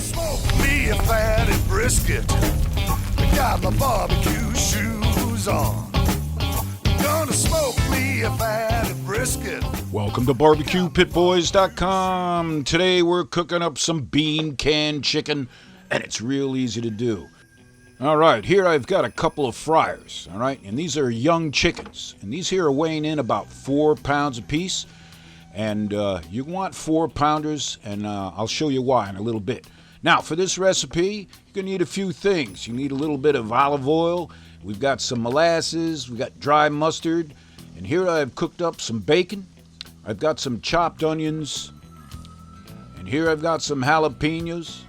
smoke me a fatty brisket. I got my barbecue shoes on. Gonna smoke me a fatty brisket. Welcome to BBQPitBoys.com. Today we're cooking up some bean can chicken, and it's real easy to do. All right, here I've got a couple of fryers, all right? And these are young chickens. And these here are weighing in about 4 pounds apiece. And you want 4-pounders, and I'll show you why in a little bit. Now, for this recipe, you're going to need a few things. You need a little bit of olive oil. We've got some molasses. We've got dry mustard. And here I've cooked up some bacon. I've got some chopped onions. And here I've got some jalapenos.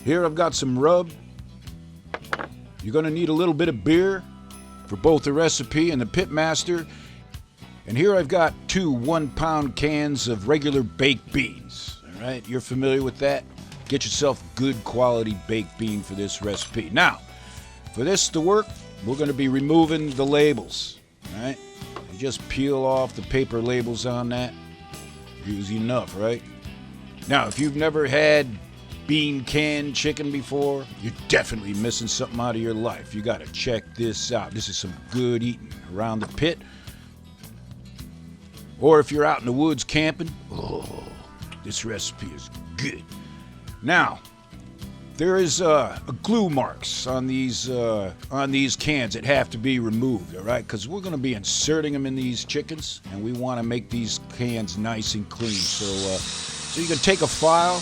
Here I've got some rub. You're going to need a little bit of beer for both the recipe and the Pitmaster. And here I've got 2 1-pound cans of regular baked beans. All right, you're familiar with that? Get yourself good quality baked bean for this recipe. Now, for this to work, we're going to be removing the labels. All right, you just peel off the paper labels on that. Easy enough, right? Now, if you've never had bean can chicken before, you're definitely missing something out of your life. You got to check this out. This is some good eating around the pit. Or if you're out in the woods camping, oh, this recipe is good. Now, there is glue marks on these cans that have to be removed, all right? Because we're going to be inserting them in these chickens, and we want to make these cans nice and clean. So you can take a file,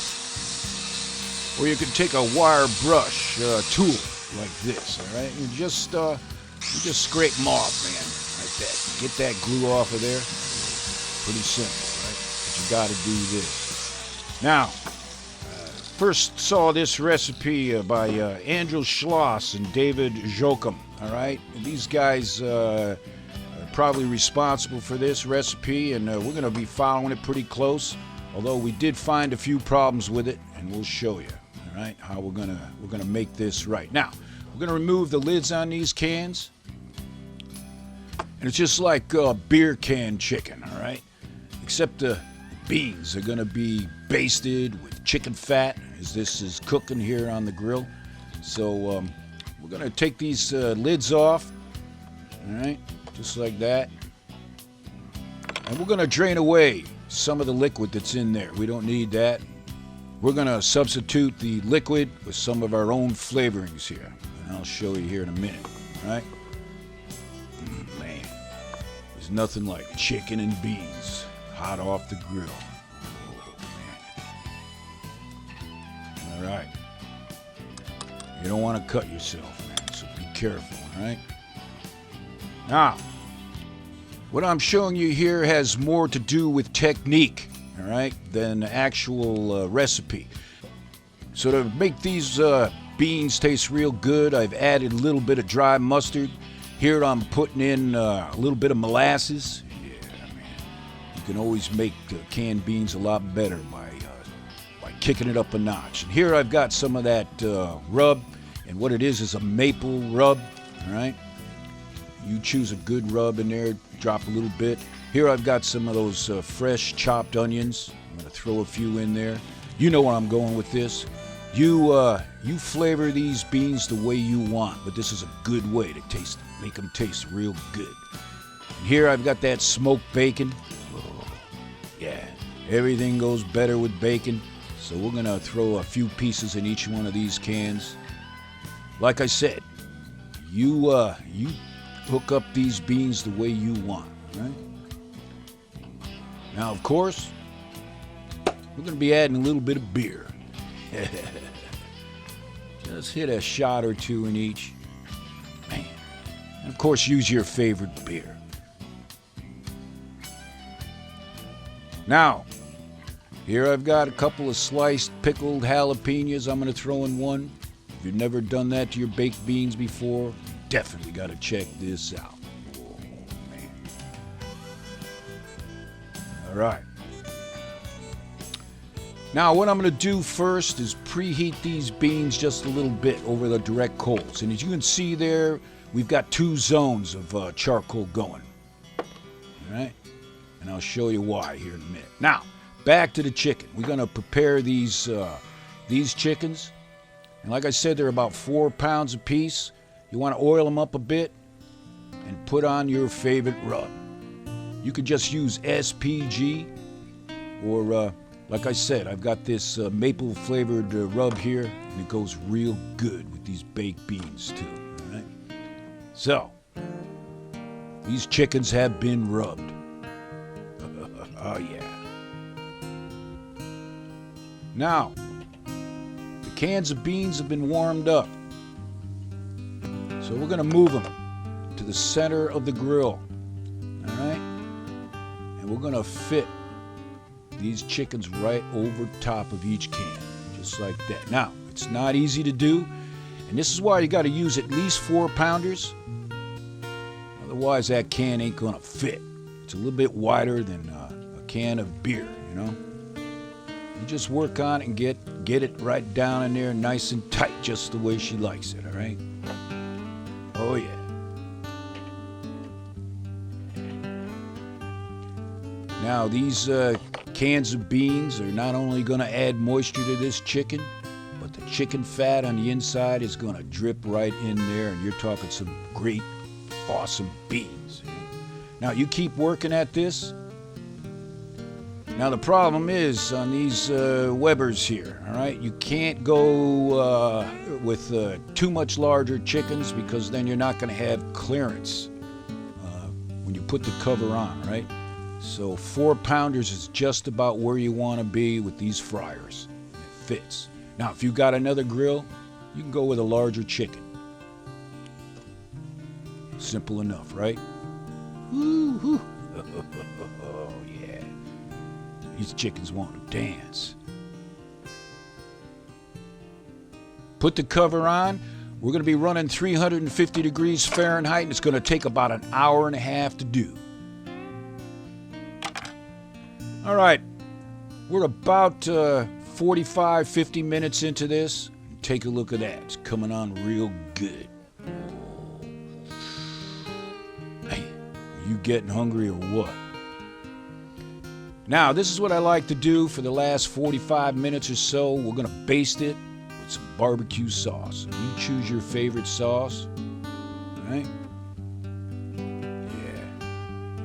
or you can take a wire brush tool like this, all right? You just scrape them off, man, like that. Get that glue off of there. Pretty simple, right? But you got to do this. Now, first saw this recipe by Andrew Schloss and David Jochum, all right? And these guys are probably responsible for this recipe, and we're going to be following it pretty close, although we did find a few problems with it, and we'll show you, all right, how we're gonna make this right. Now, we're going to remove the lids on these cans, and it's just like beer can chicken, all right? Except the beans are going to be basted with chicken fat as this is cooking here on the grill. So we're going to take these lids off, all right, just like that. And we're going to drain away some of the liquid that's in there. We don't need that. We're going to substitute the liquid with some of our own flavorings here. And I'll show you here in a minute, all right? Man, there's nothing like chicken and beans hot off the grill. Oh, man. All right. You don't want to cut yourself, man, so be careful, all right? Now, what I'm showing you here has more to do with technique, all right, than actual recipe. So to make these beans taste real good, I've added a little bit of dry mustard. Here I'm putting in a little bit of molasses. You can always make canned beans a lot better by kicking it up a notch. And here I've got some of that rub, and what it is a maple rub, all right? You choose a good rub in there, drop a little bit. Here I've got some of those fresh chopped onions. I'm going to throw a few in there. You know where I'm going with this. You flavor these beans the way you want, but this is a good way to make them taste real good. And here I've got that smoked bacon. Yeah, everything goes better with bacon. So we're going to throw a few pieces in each one of these cans. Like I said, you hook up these beans the way you want, right? Now, of course, we're going to be adding a little bit of beer. Just hit a shot or two in each. Man. And of course, use your favorite beer. Now, here I've got a couple of sliced pickled jalapenos I'm going to throw in one. If you've never done that to your baked beans before, definitely got to check this out. Oh, man. All right. Now, what I'm going to do first is preheat these beans just a little bit over the direct coals. And as you can see there, we've got 2 zones of charcoal going. All right? And I'll show you why here in a minute. Now, back to the chicken. We're going to prepare these these chickens, and like I said, they're about 4 pounds a piece. You want to oil them up a bit and put on your favorite rub. You could just use SPG, or like I said, I've got this maple flavored rub here, and it goes real good with these baked beans too. All right? So, these chickens have been rubbed. Oh yeah. Now, the cans of beans have been warmed up. So we're going to move them to the center of the grill. All right? And we're going to fit these chickens right over top of each can, just like that. Now, it's not easy to do, and this is why you got to use at least 4-pounders. Otherwise, that can ain't going to fit. It's a little bit wider than a can of beer, you know? You just work on it and get it right down in there nice and tight, just the way she likes it, all right? Oh, yeah. Now, these cans of beans are not only going to add moisture to this chicken, but the chicken fat on the inside is going to drip right in there, and you're talking some great, awesome beans. Now, you keep working at this. Now, the problem is on these Webers here, all right? You can't go with too much larger chickens, because then you're not going to have clearance when you put the cover on, right? So 4-pounders is just about where you want to be with these fryers. It fits. Now, if you got another grill, you can go with a larger chicken. Simple enough, right? Woo-hoo. Oh, yeah. These chickens want to dance. Put the cover on. We're going to be running 350 degrees Fahrenheit, and it's going to take about an hour and a half to do. All right, we're about 45, 50 minutes into this. Take a look at that. It's coming on real good. Oh. Hey, are you getting hungry or what? Now, this is what I like to do for the last 45 minutes or so. We're going to baste it with some barbecue sauce. You choose your favorite sauce, all right? Yeah,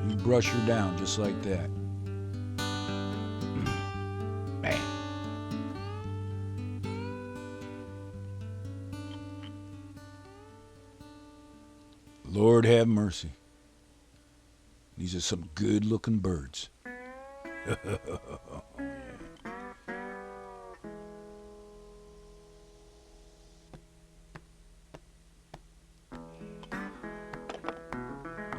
you brush her down just like that. Lord have mercy. These are some good-looking birds.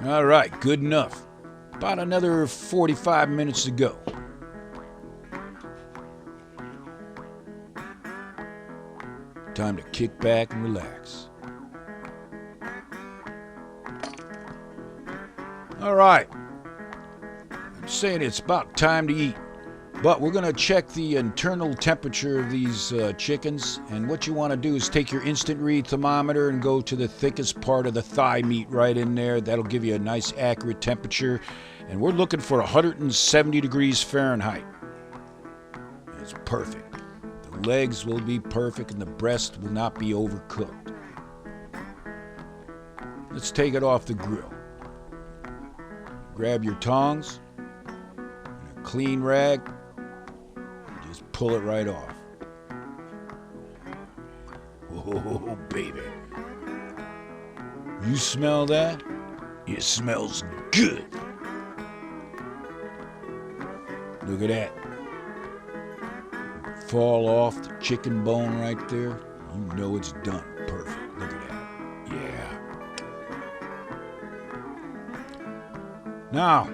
All right, good enough. About another 45 minutes to go. Time to kick back and relax. All right, I'm saying it's about time to eat, but we're going to check the internal temperature of these chickens, and what you want to do is take your instant read thermometer and go to the thickest part of the thigh meat right in there. That'll give you a nice accurate temperature, and we're looking for 170 degrees Fahrenheit. It's perfect. The legs will be perfect, and the breast will not be overcooked. Let's take it off the grill. Grab your tongs and a clean rag and just pull it right off. Oh, baby. You smell that? It smells good. Look at that. Fall off the chicken bone right there. You know it's done. Perfect. Look at that. Yeah. Now,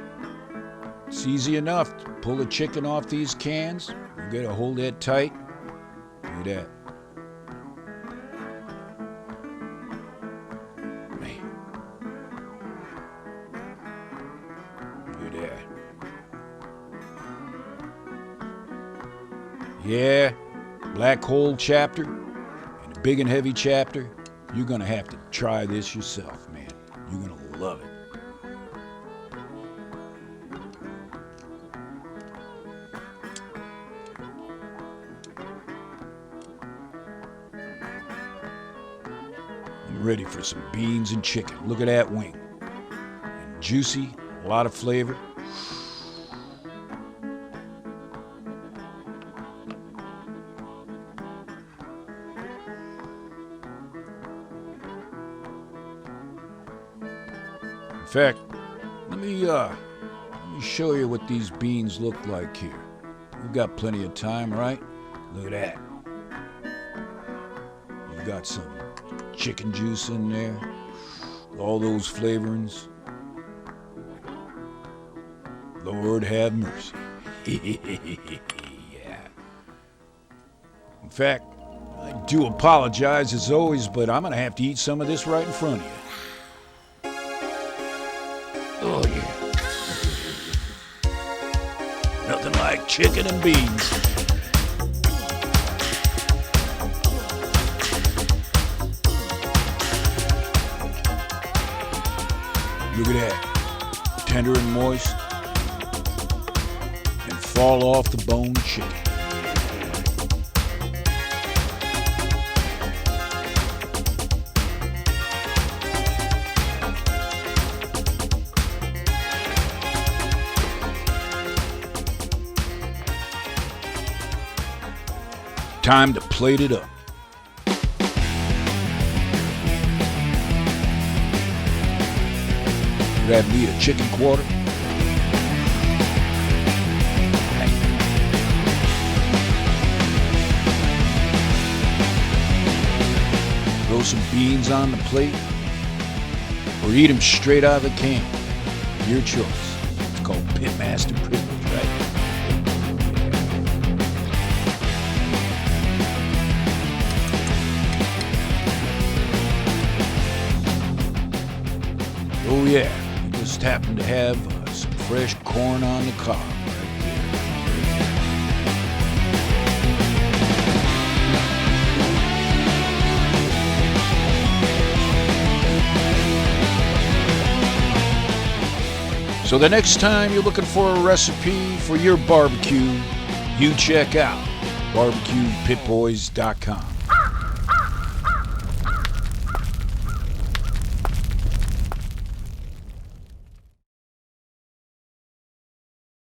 it's easy enough to pull the chicken off these cans. You gotta hold that tight. Look at that. Man. Look at that. Yeah, black hole chapter and a big and heavy chapter. You're gonna have to try this yourself, man. You're gonna love it. getting ready for some beans and chicken. Look at that wing. And juicy, a lot of flavor. In fact, let me show you what these beans look like here. We've got plenty of time, right? Look at that. You've got some chicken juice in there, all those flavorings. Lord have mercy. Yeah. In fact, I do apologize as always, but I'm gonna have to eat some of this right in front of you. Oh yeah. Nothing like chicken and beans. Look at that. Tender and moist. And fall off the bone chicken. Time to plate it up. Grab me a chicken quarter. Throw some beans on the plate, or eat them straight out of the can. Your choice. It's called Pitmaster privilege, right? Oh yeah, we just happen to have some fresh corn on the cob right there. So the next time you're looking for a recipe for your barbecue, you check out BBQPitBoys.com.